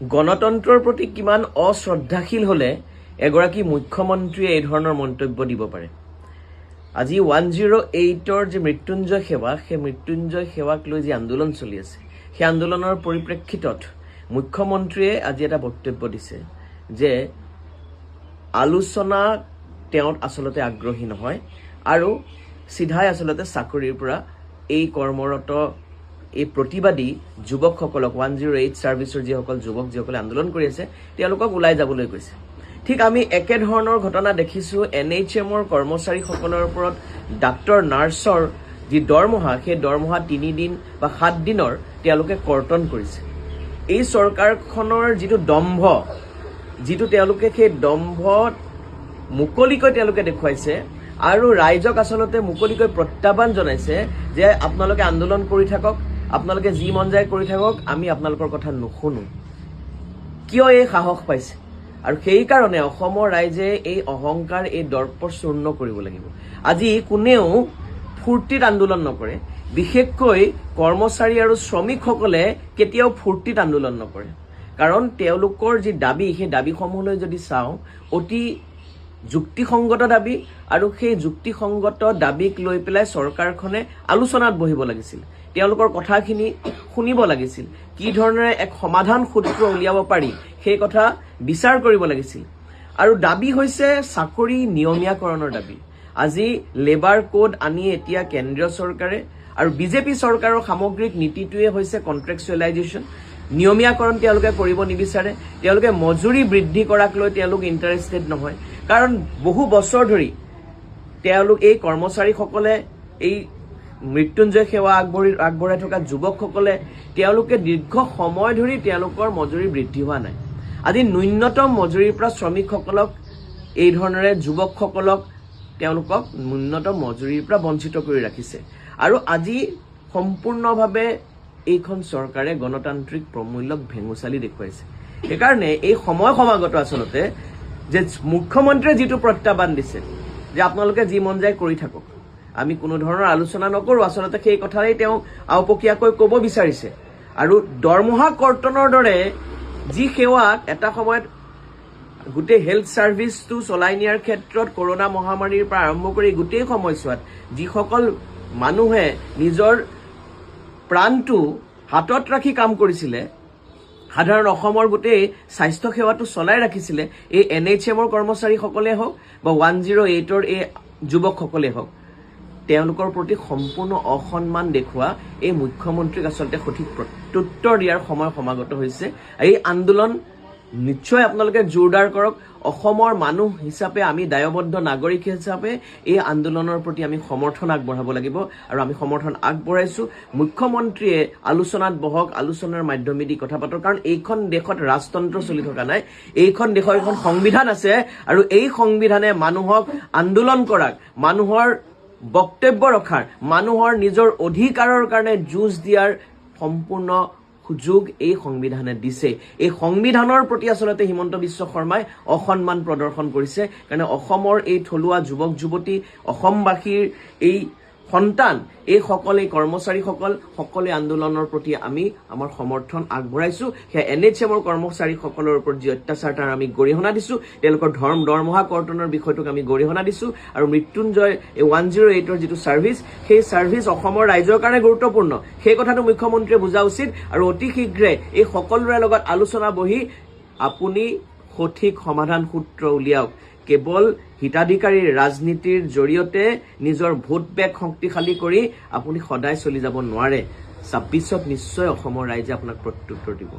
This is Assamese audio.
গণতন্ত্ৰৰ প্ৰতি কিমান অশ্ৰদ্ধাশীল হলে এগৰাকী মুখ্যমন্ত্ৰীয়ে এই ধৰণৰ মন্তব্য দিব পাৰে। আজি 108ৰ যে মৃত্যুঞ্জয় সেৱা, সেই মৃত্যুঞ্জয় সেৱাক লৈ যে আন্দোলন চলি আছে, সেই আন্দোলনৰ পৰিপ্ৰেক্ষিতত মুখ্যমন্ত্ৰীয়ে আজি এটা বক্তব্য দিছে যে আলোচনা তেওঁ আচলতে আগ্ৰহী নহয় আৰু চিধাই আচলতে চাকৰিৰ পৰা এই কৰ্মৰত এই প্ৰতিবাদী যুৱকসকলক 108 ছাৰ্ভিচৰ যিসকল যুৱক যিসকলে আন্দোলন কৰি আছে তেওঁলোকক ওলাই যাবলৈ কৈছে। ঠিক আমি একেধৰণৰ ঘটনা দেখিছোঁ NHMৰ কৰ্মচাৰীসকলৰ ওপৰত ডাক্তৰ নাৰ্ছৰ যি দৰমহা, সেই দৰমহা 3 দিন বা 7 দিনৰ তেওঁলোকে কৰ্তন কৰিছে। এই চৰকাৰখনৰ যিটো দম্ভ, যিটো তেওঁলোকে সেই দম্ভ মুকলিকৈ তেওঁলোকে দেখুৱাইছে আৰু ৰাইজক আচলতে মুকলিকৈ প্ৰত্যাহ্বান জনাইছে যে আপোনালোকে আন্দোলন কৰি থাকক, আপোনালোকে যি মন যায় কৰি থাকক, আমি আপোনালোকৰ কথা নুশুনো। কিয় এই সাহস পাইছে? আৰু সেইকাৰণে অসমৰ ৰাইজে এই অহংকাৰ, এই দৰ্প চূৰ্ণ কৰিব লাগিব। আজি কোনেও ফূৰ্তিত আন্দোলন নকৰে, বিশেষকৈ কৰ্মচাৰী আৰু শ্ৰমিকসকলে কেতিয়াও ফূৰ্তিত আন্দোলন নকৰে। কাৰণ তেওঁলোকৰ যি দাবী, সেই দাবীসমূহলৈ যদি চাওঁ অতি যুক্তিসংগত দাবী, আৰু সেই যুক্তিসংগত দাবীক লৈ পেলাই চৰকাৰখনে আলোচনাত বহিব লাগিছিল, তেওঁলোকৰ কথাখিনি শুনিব লাগিছিল, কি ধৰণেৰে এক সমাধান সূত্ৰ উলিয়াব পাৰি সেই কথা বিচাৰ কৰিব লাগিছিল। আৰু দাবী হৈছে চাকৰি নিয়মীয়াকৰণৰ দাবী। আজি লেবাৰ কোড আনি এতিয়া কেন্দ্ৰীয় চৰকাৰে আৰু বিজেপি চৰকাৰৰ সামগ্ৰিক নীতিটোৱে হৈছে কণ্ট্ৰেকচুৱেলাইজেশ্যন। নিয়মীয়াকৰণ তেওঁলোকে কৰিব নিবিচাৰে, তেওঁলোকে মজুৰি বৃদ্ধি কৰাক লৈ তেওঁলোক ইণ্টাৰেষ্টেড নহয়। কাৰণ বহু বছৰ ধৰি তেওঁলোক এই কৰ্মচাৰীসকলে, এই মৃত্যুঞ্জয় সেৱা আগবঢ়াই থকা যুৱকসকলে তেওঁলোকে দীৰ্ঘ সময় ধৰি তেওঁলোকৰ মজুৰি বৃদ্ধি হোৱা নাই। আজি ন্যূনতম মজুৰিৰ পৰা শ্ৰমিকসকলক, এই ধৰণেৰে যুৱকসকলক তেওঁলোকক ন্যূনতম মজুৰিৰ পৰা বঞ্চিত কৰি ৰাখিছে। আৰু আজি সম্পূৰ্ণভাৱে এইখন চৰকাৰে গণতান্ত্ৰিক প্ৰমূল্যক ভেঙুচালি দেখুৱাইছে। সেইকাৰণে এই সময় সমাগত আচলতে যে মুখ্যমন্ত্ৰীয়ে যিটো প্ৰত্যাহ্বান দিছে যে আপোনালোকে যি মন যায় কৰি থাকক, আমি কোনো ধৰণৰ আলোচনা নকৰোঁ, আচলতে সেই কথাই তেওঁ আওপকীয়াকৈ ক'ব বিচাৰিছে। আৰু দৰমহা কৰ্তনৰ দৰে যি সেৱাক এটা সময়ত গোটেই হেল্থ ছাৰ্ভিচটো চলাই নিয়াৰ ক্ষেত্ৰত কৰোনা মহামাৰীৰ পৰা আৰম্ভ কৰি গোটেই সময়ছোৱাত যিসকল মানুহে নিজৰ প্ৰাণটো হাতত ৰাখি কাম কৰিছিলে, সাধাৰণ অসমৰ গোটেই স্বাস্থ্য সেৱাটো চলাই ৰাখিছিলে, এই NHMৰ কৰ্মচাৰীসকলে হওক বা 108ৰ এই যুৱকসকলে হওক, তেওঁলোকৰ প্ৰতি সম্পূৰ্ণ অসন্মান দেখুওৱা এই মুখ্যমন্ত্ৰীক আচলতে সঠিক প্ৰত্যুত্তৰ দিয়াৰ সময় সমাগত হৈছে। এই আন্দোলন নিশ্চয় আপোনালোকে জোৰদাৰ কৰক। অসমৰ মানুহ হিচাপে, আমি দায়বদ্ধ নাগৰিক হিচাপে এই আন্দোলনৰ প্ৰতি আমি সমৰ্থন আগবঢ়াব লাগিব আৰু আমি সমৰ্থন আগবঢ়াইছোঁ। মুখ্যমন্ত্ৰীয়ে আলোচনাত বহক, আলোচনাৰ মাধ্যমেদি কথা পাতক। কাৰণ এইখন দেশত ৰাজতন্ত্ৰ চলি থকা নাই, এইখন দেশৰ এখন সংবিধান আছে আৰু এই সংবিধানে মানুহক আন্দোলন কৰাক, মানুহৰ বক্তব্য ৰখাৰ, মানুহৰ নিজৰ অধিকাৰৰ কাৰণে যুঁজ দিয়াৰ সম্পূৰ্ণ সুযোগ এই সংবিধানে দিছে। এই সংবিধানৰ প্ৰতি আচলতে হিমন্ত বিশ্ব শৰ্মাই অসন্মান প্ৰদৰ্শন কৰিছে। কাৰণে অসমৰ এই থলুৱা যুৱক যুৱতী, অসমবাসীৰ এই সন্তান, এই কৰ্মচাৰীসকল সকলোৱে আন্দোলনৰ প্ৰতি আমি আমাৰ সমৰ্থন আগবঢ়াইছোঁ। সেয়া NHMৰ কৰ্মচাৰীসকলৰ ওপৰত যি অত্যাচাৰ তাৰ আমি গৰিহণা দিছোঁ, তেওঁলোকৰ দৰমহা কৰ্তনৰ বিষয়টোক আমি গৰিহণা দিছোঁ। আৰু মৃত্যুঞ্জয় এই 108ৰ যিটো ছাৰ্ভিচ, সেই ছাৰ্ভিচ অসমৰ ৰাইজৰ কাৰণে গুৰুত্বপূৰ্ণ, সেই কথাটো মুখ্যমন্ত্ৰীয়ে বুজা উচিত। আৰু অতি শীঘ্ৰে এই সকলোৰে লগত আলোচনা বহি আপুনি সঠিক সমাধান সূত্ৰ উলিয়াওক। কেৱল হিতাধিকাৰীৰ ৰাজনীতিৰ জৰিয়তে নিজৰ ভোট বেংক শক্তিশালী কৰি আপুনি সদায় চলি যাব নোৱাৰে। 26ত নিশ্চয় অসমৰ ৰাইজে আপোনাক প্ৰত্যুত্তৰ দিব।